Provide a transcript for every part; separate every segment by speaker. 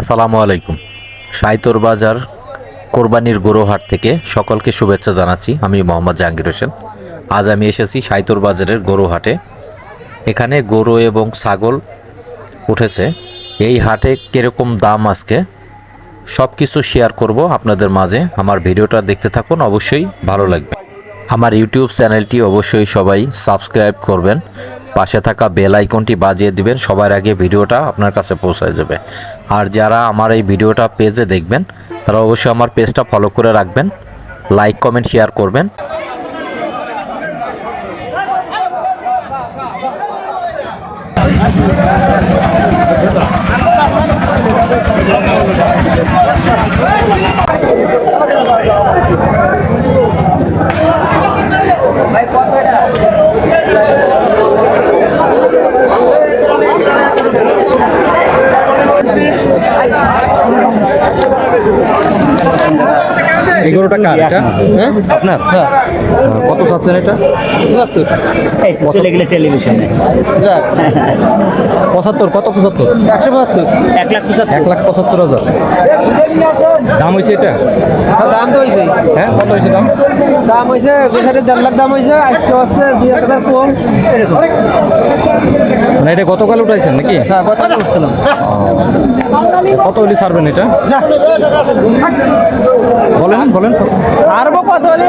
Speaker 1: আসসালামু আলাইকুম। সাইতর বাজার কোরবানির গরু হাট থেকে সকলকে শুভেচ্ছা জানাচ্ছি। আমি মোহাম্মদ জাহাঙ্গীর হোসেন। আজ আমি এসেছি সাইতর বাজারের গরু হাটে। এখানে গরু এবং ছাগল উঠেছে। এই হাটে কীরকম দাম আজকে সব কিছু শেয়ার করব আপনাদের মাঝে। আমার ভিডিওটা দেখতে থাকুন, অবশ্যই ভালো লাগবে। আমার ইউটিউব চ্যানেলটি অবশ্যই সবাই সাবস্ক্রাইব করবেন, পাশে থাকা বেল আইকনটি বাজিয়ে দিবেন, সবার আগে ভিডিওটা আপনার কাছে পৌঁছায় যাবে। আর যারা আমার এই ভিডিওটা পেজে দেখবেন তারা অবশ্যই আমার পেজটা ফলো করে রাখবেন, লাইক কমেন্ট শেয়ার করবেন।
Speaker 2: এগারোটা কার এটা? হ্যাঁ আপনার? কত চাচ্ছেন এটা?
Speaker 3: 75 টেলিভিশনে
Speaker 2: 75। কত 75? 1,75,000 দাম হয়েছে এটা?
Speaker 3: দাম তো হয়েছে।
Speaker 2: হ্যাঁ, কত হয়েছে দাম?
Speaker 3: দাম হয়েছে 1,50,000 দাম হয়েছে। আজকে হচ্ছে 2,000 কম এরকম।
Speaker 2: মানে এটা গতকাল উঠাইছেন নাকি?
Speaker 3: হ্যাঁ, কথা বলছিলাম।
Speaker 2: কত হলে ছাড়বেন এটা? বলেন বলেন।
Speaker 3: আরবো কত হলে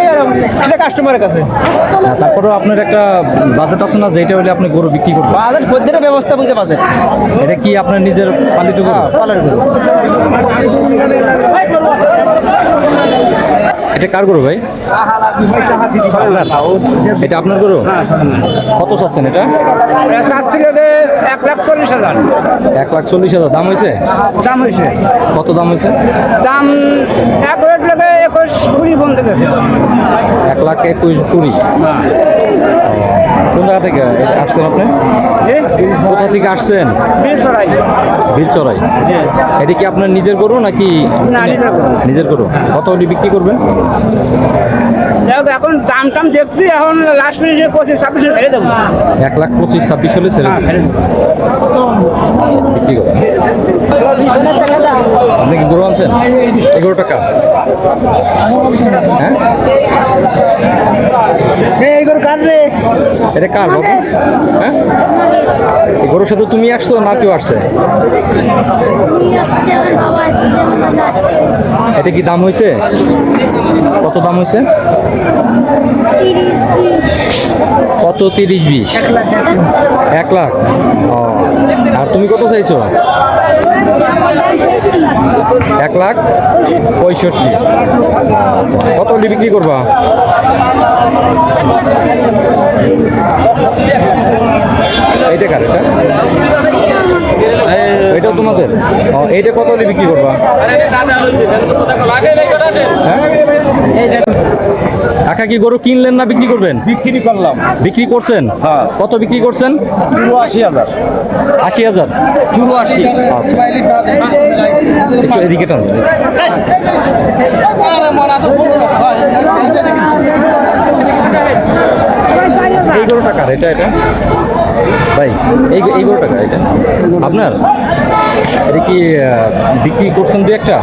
Speaker 3: এটা কাস্টমারের কাছে।
Speaker 2: তারপরেও আপনার একটা বাজেট আছে না, যেটা হলে আপনি গরু বিক্রি করবেন?
Speaker 3: বাজার খদ্দের ব্যবস্থা বুঝতে পারছেন।
Speaker 2: এটা কি আপনার নিজের পালিত গরু?
Speaker 3: পালার গরু।
Speaker 2: এটা কার গরু ভাই? আপনার? এটা আপনার গরু? কত চাচ্ছেন এটা?
Speaker 3: 1,40,000
Speaker 2: 1,40,000 দাম হয়েছে?
Speaker 3: দাম হয়েছে।
Speaker 2: কত দাম হয়েছে?
Speaker 3: দাম 1,20,20 বন্ধ গেছে।
Speaker 2: 1,21,20। কোন জায়গা থেকে আসছেন আপনি? কোথা থেকে আসছেন? বীরচরাই। এটা কি আপনার নিজের গরু নাকি? নিজের গরু। কত হলে বিক্রি করবেন?
Speaker 3: এখন দাম টাম দেখছি, এখন লাস্ট মিনিটে 25-26 ছেড়ে দেবো।
Speaker 2: 1,25,26 হলে ছেড়ে দেবেন। বিক্রি করবেন। আপনি কি গরু আনছেন? 11 টাকা। হ্যাঁ, এটা কার বাবু? হ্যাঁ, এই গরুর সাথে তুমি আসছো না কেউ আসছে? এটা কি দাম হয়েছে? কত দাম হয়েছে? কত? 30-20? 1 লাখ। ও, আর তুমি কত চাইছো? 1,65,000। কত হলে বিক্রি করবা? এইটা কার? এটা এটাও তোমাদের? এইটা কত হলে বিক্রি করবা? কাকা কি গরু কিনলেন না বিক্রি করবেন?
Speaker 3: বিক্রি করলাম।
Speaker 2: বিক্রি করছেন?
Speaker 3: হ্যাঁ।
Speaker 2: কত বিক্রি করছেন?
Speaker 3: 80,000।
Speaker 2: 80,000?
Speaker 3: 80।
Speaker 2: আচ্ছা, একটু এদিকে টান। এই গরু টাকার এটা? এটা ভাই এই গরু টাকা এটা আপনার? এটা কি বিক্রি করছেন? 2-1টা?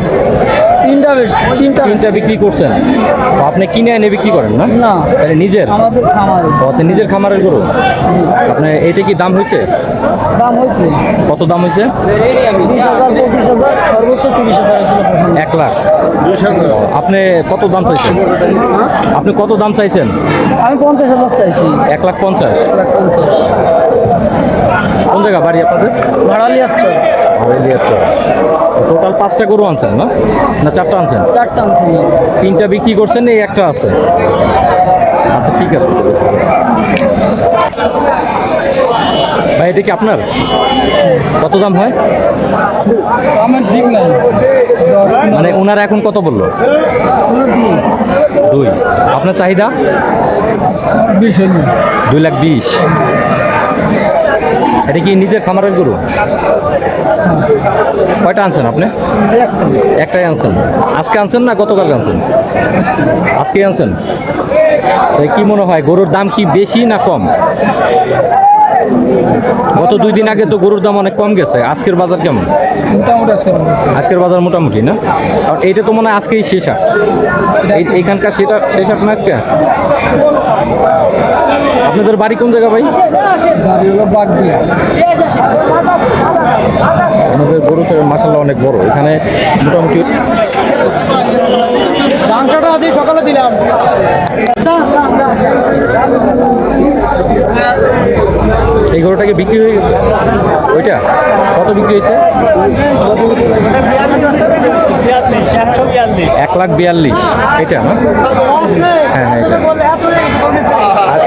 Speaker 2: তিনটা বিক্রি করছেন। আপনি কিনে এনে বিক্রি করেন না?
Speaker 3: না,
Speaker 2: তাহলে নিজের?
Speaker 3: আমাদের খামারে।
Speaker 2: আচ্ছা, নিজের খামারের গরু। আপনার এটা কি দাম হয়েছে?
Speaker 3: দাম হয়েছে।
Speaker 2: কত দাম হয়েছে?
Speaker 3: 20,000, 25,000, সর্বোচ্চ 30,000 ছিল।
Speaker 2: 1 লাখ। আপনি কত দাম চাইছেন? আপনি কত দাম চাইছেন?
Speaker 3: আমি 50,000 চাইছি।
Speaker 2: 1,50,000। কোন জায়গা বাড়ি আপনাদের?
Speaker 3: ভাড়ালি আচ্ছা।
Speaker 2: টোটাল 5টা গরু আনছেন না? না 4টা আনছেন?
Speaker 3: 4টা আনছি।
Speaker 2: 3টা বিক্রি করছেন, এই একটা আছে। আচ্ছা, ঠিক আছে ভাই। এটা কি আপনার? কত দাম হয়?
Speaker 3: আমার ঠিক নাই।
Speaker 2: মানে ওনারা এখন কত বললো? 2। আপনার চাহিদা? 2,20,000। এটা কি নিজের খামারের গরু? কয়টা আনছেন আপনি? একটাই আনছেন। আজকে আনছেন না গতকাল আনছেন? আজকে আনছেন। কি মনে হয় গরুর দাম কি বেশি না কম? গত 2 দিন আগে তো গরুর দাম অনেক কম গেছে, আজকের বাজার কেমন?
Speaker 3: মোটামুটি আজকে
Speaker 2: আজকের বাজার মোটামুটি না? আর এইটা তো মনে হয় আজকেই শেষ হাট। এইখানকার শেষ হাট না আজকে? আপনাদের বাড়ি কোন জায়গা ভাই?
Speaker 3: বাড়ি হলো বাগদিয়া।
Speaker 2: আপনাদের গরু তো মাশাআল্লাহ অনেক বড়। এখানে মোটামুটি
Speaker 3: মাংসটা আজ সকালে দিলাম।
Speaker 2: এই গরুটাকে বিক্রি হয়ে গেছে, ওইটা কত বিক্রি হয়েছে? 1,42,000 এটা না? হ্যাঁ হ্যাঁ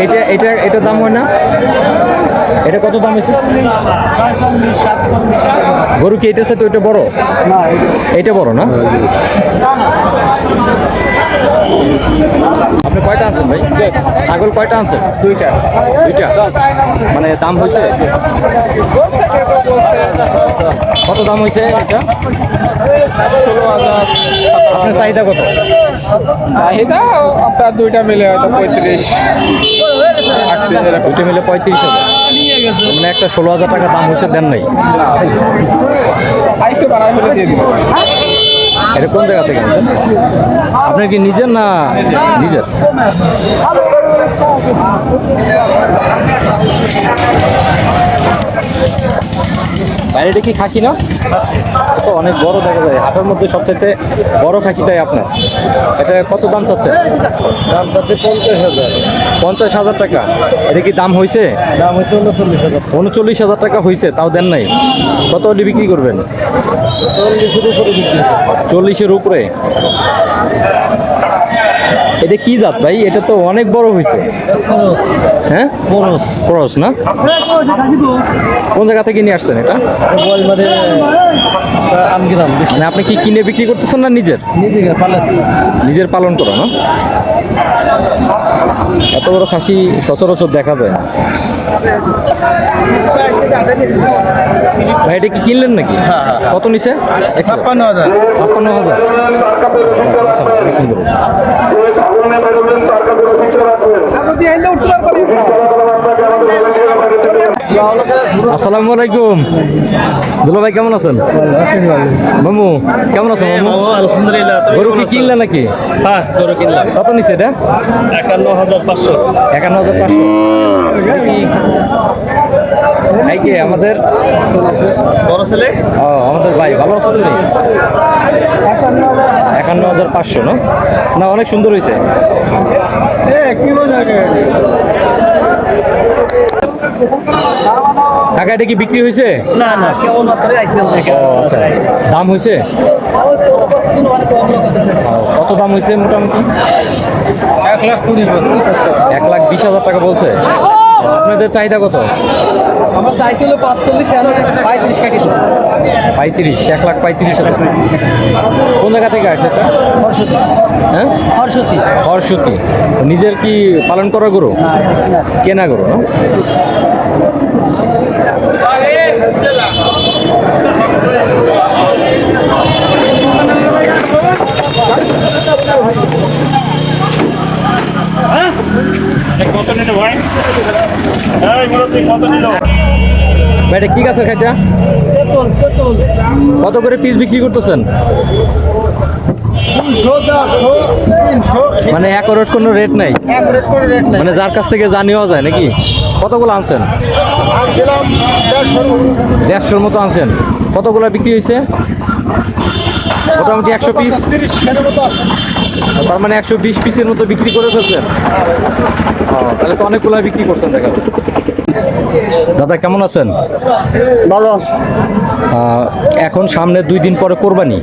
Speaker 2: এটা। আর এটা দাম হয় না? এটা কত দাম হয়েছে? গরু কি এটার সাথে ওইটা বড়? এটা বড় না? আপনি কয়টা আনছেন ভাই? ছাগল কয়টা আনছেন? দুইটা। মানে দাম হয়েছে? কত দাম হয়েছে এটা?
Speaker 3: 16,000।
Speaker 2: আপনার চাহিদা কত?
Speaker 3: চাহিদা আপনার দুইটা মিলে হয়তো 35।
Speaker 2: দুইটা মিলে 35,000। মানে একটা 16,000 টাকা দাম হচ্ছে, দেন নাই?
Speaker 3: আরেকটু বাড়াই হলে দিয়ে দিব।
Speaker 2: এটা কোন জায়গা থেকে আনছেন? আপনার কি নিজের না? নিজের। বাইরেটা কি খাসি না? তো অনেক বড় দেখা যায়, হাটের মধ্যে সবচেয়ে বড় খাসিটাই আপনার। এটা কত দাম চাচ্ছে?
Speaker 3: দাম পাচ্ছে 50,000।
Speaker 2: 50,000 টাকা। এটা কি দাম হয়েছে?
Speaker 3: দাম হচ্ছে 39,000।
Speaker 2: 39,000 টাকা হয়েছে, তাও দেন নাই? কত হলে বিক্রি করবেন?
Speaker 3: 40-এর উপরে বিক্রি।
Speaker 2: 40-এর উপরে। এটা কি জাত ভাই? এটা তো অনেক বড় হয়েছে। হ্যাঁ, খরচ না? কোন জায়গা থেকে নিয়ে আসছেন এটা?
Speaker 3: বলবারে আমগ্রাম।
Speaker 2: মানে আপনি কি কিনে বিক্রি করতেছেন না নিজের? নিজের পালন করা না? এত বড় খাসি সচরাচর দেখা যায় না। ভাই এটা কি কিনলেন নাকি? কত নিছে?
Speaker 3: 56,000।
Speaker 2: 56,000। সুন্দর। আসসালামু আলাইকুম। দুলা ভাই কেমন আছেন? মামু কেমন আছেন? মামু
Speaker 3: আলহামদুলিল্লাহ।
Speaker 2: গরু কি কিনলেন নাকি?
Speaker 3: হ্যাঁ, গরু কিনলাম।
Speaker 2: কত নিছে এটা?
Speaker 3: 51,500।
Speaker 2: 51,500। এই কি আমাদের
Speaker 3: বড় ছেলে?
Speaker 2: ও আমাদের ভাই ভালো আছেন তুমি? 51,500 না? না অনেক সুন্দর হয়েছে।
Speaker 3: কি মনে
Speaker 2: টাকা এটা কি বিক্রি হয়েছে?
Speaker 3: না না, কেমন মাত্র আইছিলাম দেখে।
Speaker 2: ও আচ্ছা, দাম হয়েছে? কত দাম হয়েছে মোটামুটি?
Speaker 3: 1,20,000।
Speaker 2: 1,20,000 টাকা বলছে। আপনাদের চাহিদা কত?
Speaker 3: আমার চাইছিল 45, 35 কাটি দিচ্ছে।
Speaker 2: 35, 1,35,000। কোন জায়গা থেকে আসছে এটা?
Speaker 3: হরসতি।
Speaker 2: হ্যাঁ,
Speaker 3: হরসতি।
Speaker 2: হরসতি। নিজের কি পালন করা গরু? কেনা গরু না?
Speaker 4: কত নিল ভাই? কত নিল?
Speaker 2: ভাই এটা কি গাছের খাইটা? কত করে পিস বিক্রি করতেছেন? মানে এক রেট কোনো রেট নাই? মানে যার কাছ থেকে জানিয়েও যায় নাকি? কতগুলো আনছেন? 150-র মতো আনছেন। কতগুলো বিক্রি হয়েছে? মোটামুটি 100 পিস। তার মানে 120 পিসের মতো বিক্রি করে ফেলছেন। তাহলে তো অনেকগুলো বিক্রি করছেন দেখা যায়। দাদা কেমন আছেন?
Speaker 3: ভালো।
Speaker 2: এখন সামনে 2 দিন পরে কোরবানি,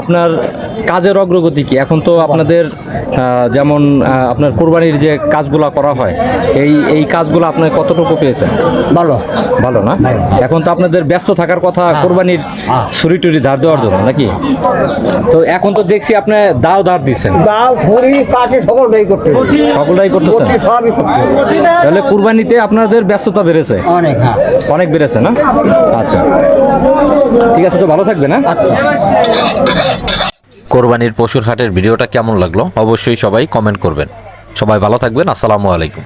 Speaker 2: আপনার কাজের অগ্রগতি কি? এখন তো আপনাদের যেমন আপনার কোরবানির যে কাজগুলা করা হয়, এই কাজগুলো আপনার কতটুকু পেয়েছেন?
Speaker 3: ভালো।
Speaker 2: ভালো না? এখন তো আপনাদের ব্যস্ত থাকার কথা কোরবানির ছুরি টুরি ধার দেওয়ার জন্য নাকি? তো এখন তো দেখছি আপনি দাও ধার দিচ্ছেন।
Speaker 3: দাও ভরি কাকে সকলটাই করতে।
Speaker 2: সকলটাই করতেছেন।
Speaker 3: সবই করতে।
Speaker 2: তাহলে কুরবানিতে আপনাদের ব্যস্ততা বেড়েছে?
Speaker 3: অনেক। হ্যাঁ,
Speaker 2: অনেক বেড়েছে না? আচ্ছা ঠিক আছে, তো ভালো থাকবে না?
Speaker 1: কোরবানির পশুর হাটের ভিডিওটা কেমন লাগলো অবশ্যই সবাই কমেন্ট করবেন। সবাই ভালো থাকবেন। আসসালামু আলাইকুম।